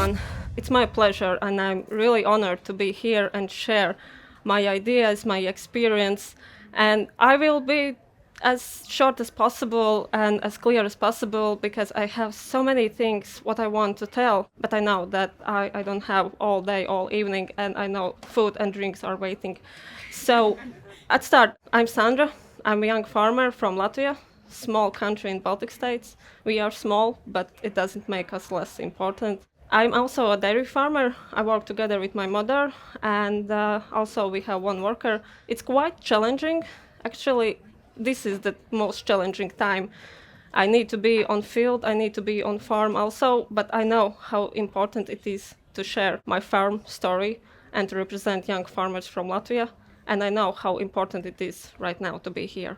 everyone. It's my pleasure, and I'm really honored to be here and share my ideas, my experience, and I will be as short as possible and as clear as possible because I have so many things what I want to tell, but I know that I don't have all day, all evening, and I know food and drinks are waiting. So, at start, I'm Sandra. I'm a young farmer from Latvia, small country in Baltic states. We are small, but it doesn't make us less important. I'm also a dairy farmer. I work together with my mother, and also we have one worker. It's quite challenging. Actually, this is the most challenging time. I need to be on field, I need to be on farm also, but I know how important it is to share my farm story and to represent young farmers from Latvia. And I know how important it is right now to be here.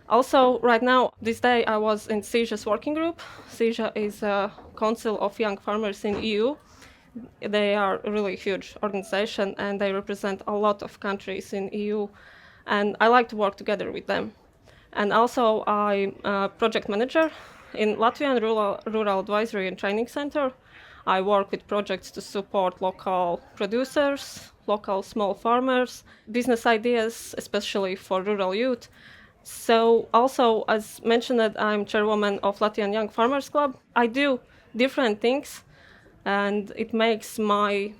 Also, right now, this day I was in SIJA's working group. SIJA is a council of young farmers in EU. They are a really huge organization and they represent a lot of countries in EU. And I like to work together with them. And also, I'm a project manager in Latvian Rural Advisory and Training Center. I work with projects to support local producers, local small farmers, business ideas, especially for rural youth. So also, as mentioned, I'm chairwoman of Latvian Young Farmers Club. I do different things, and it makes my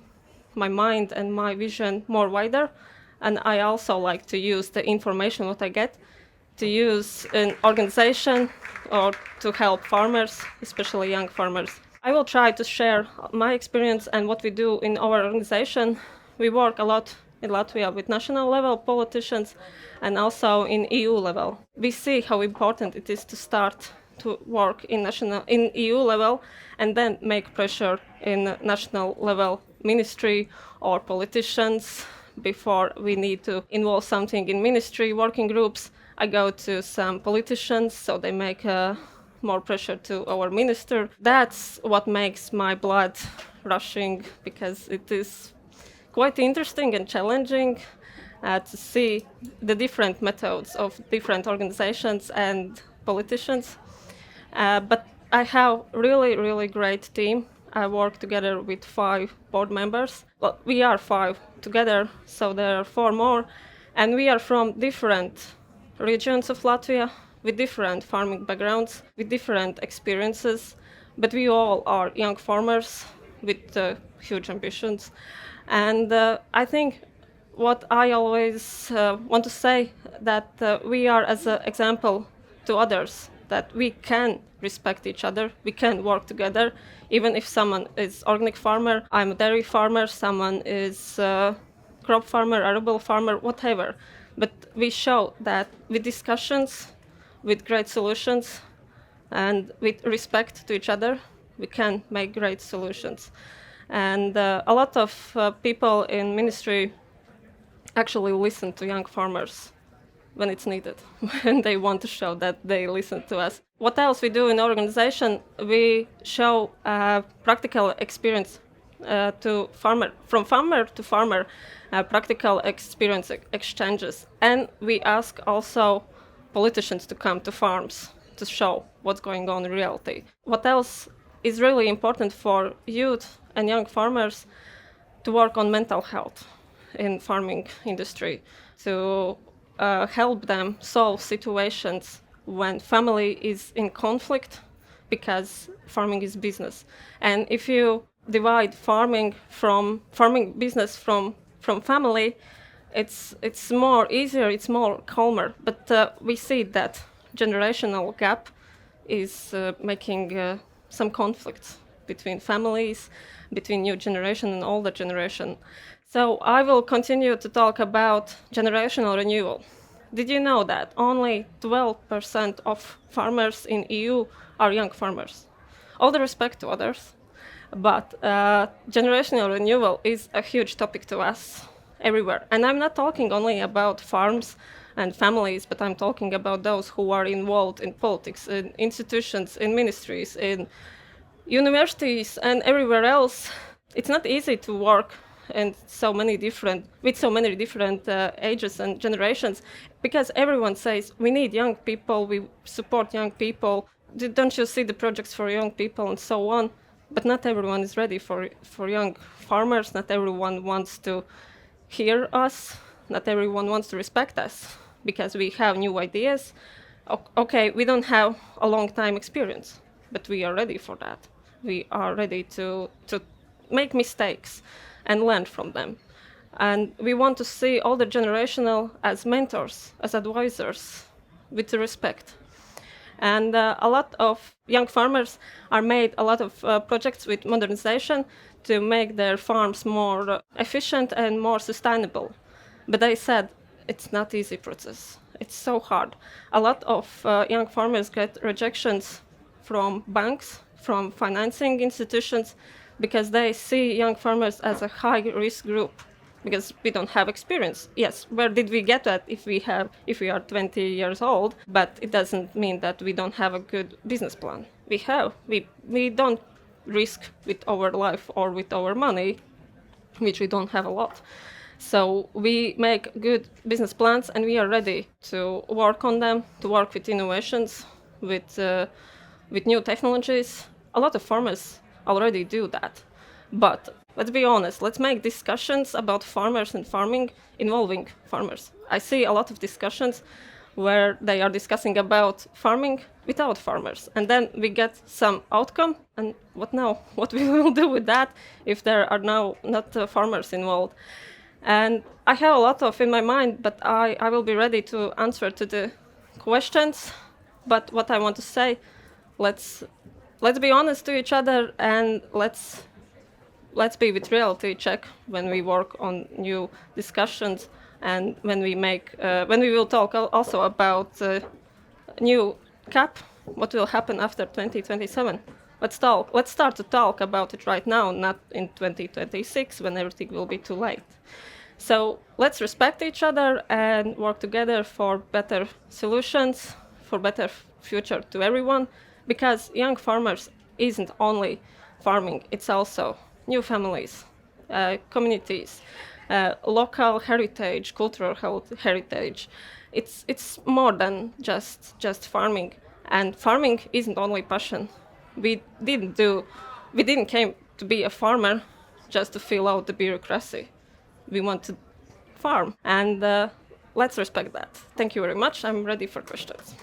mind and my vision more wider. And I also like to use the information what I get to use an organization or to help farmers, especially young farmers. I will try to share my experience and what we do in our organization. We work a lot in Latvia with national level politicians and also in EU level. We see how important it is to start to work in EU level and then make pressure in national level ministry or politicians before we need to involve something in ministry working groups. I go to some politicians so they make more pressure to our minister. That's what makes my blood rushing because it is quite interesting and challenging to see the different methods of different organizations and politicians. But I have really great team. I work together with 5 board members. Well, we are 5 together, so there are 4 more. And we are from different regions of Latvia with different farming backgrounds, with different experiences. But we all are young farmers with huge ambitions. And I think what I always want to say that we are as an example to others that we can respect each other, we can work together, even if someone is organic farmer, I'm a dairy farmer, someone is crop farmer, arable farmer, whatever. But we show that with discussions, with great solutions, and with respect to each other, we can make great solutions. And a lot of people in ministry actually listen to young farmers when it's needed, when they want to show that they listen to us. What else we do in our organization? We show practical experience to farmer, from farmer to farmer, practical experience exchanges. And we ask also politicians to come to farms to show what's going on in reality. What else is really important for youth and young farmers to work on mental health in farming industry, to help them solve situations when family is in conflict because farming is business. And if you divide farming business from family, it's more easier, it's more calmer. But we see that generational gap is making some conflicts between families, between new generation and older generation. So I will continue to talk about generational renewal. Did you know that only 12% of farmers in EU are young farmers? All the respect to others, but generational renewal is a huge topic to us everywhere. And I'm not talking only about farms and families, but I'm talking about those who are involved in politics, in institutions, in ministries, in universities, and everywhere else. It's not easy to work with so many different ages and generations, because everyone says we need young people, we support young people. Don't you see the projects for young people and so on? but not everyone is ready for young farmers. Not everyone wants to hear us. Not everyone wants to respect us because we have new ideas. Okay, we don't have a long time experience, but we are ready for that. We are ready to make mistakes and learn from them. And we want to see older generational as mentors, as advisors, with respect. And a lot of young farmers are made a lot of projects with modernization to make their farms more efficient and more sustainable. But I said it's not easy process. It's so hard. A lot of young farmers get rejections from banks, from financing institutions, because they see young farmers as a high risk group because we don't have experience. Yes, where did we get that if we are 20 years old? But it doesn't mean that we don't have a good business plan. We don't risk with our life or with our money, which we don't have a lot. So we make good business plans and we are ready to work on them, to work with innovations, with new technologies. A lot of farmers already do that. But let's be honest, let's make discussions about farmers and farming involving farmers. I see a lot of discussions where they are discussing about farming without farmers. And then we get some outcome. And what now? What we will do with that if there are now not farmers involved? And I have a lot of in my mind, but I will be ready to answer to the questions. But what I want to say, let's be honest to each other and let's be with reality check when we work on new discussions and when we will talk also about new CAP, what will happen after 2027. Let's start to talk about it right now, not in 2026 when everything will be too late. So let's respect each other and work together for better solutions, for better future to everyone, because young farmers isn't only farming, it's also new families, communities, local heritage, cultural heritage. It's more than just farming, and farming isn't only passion. We didn't came to be a farmer just to fill out the bureaucracy. We want to farm, and let's respect that. Thank you very much. I'm ready for questions.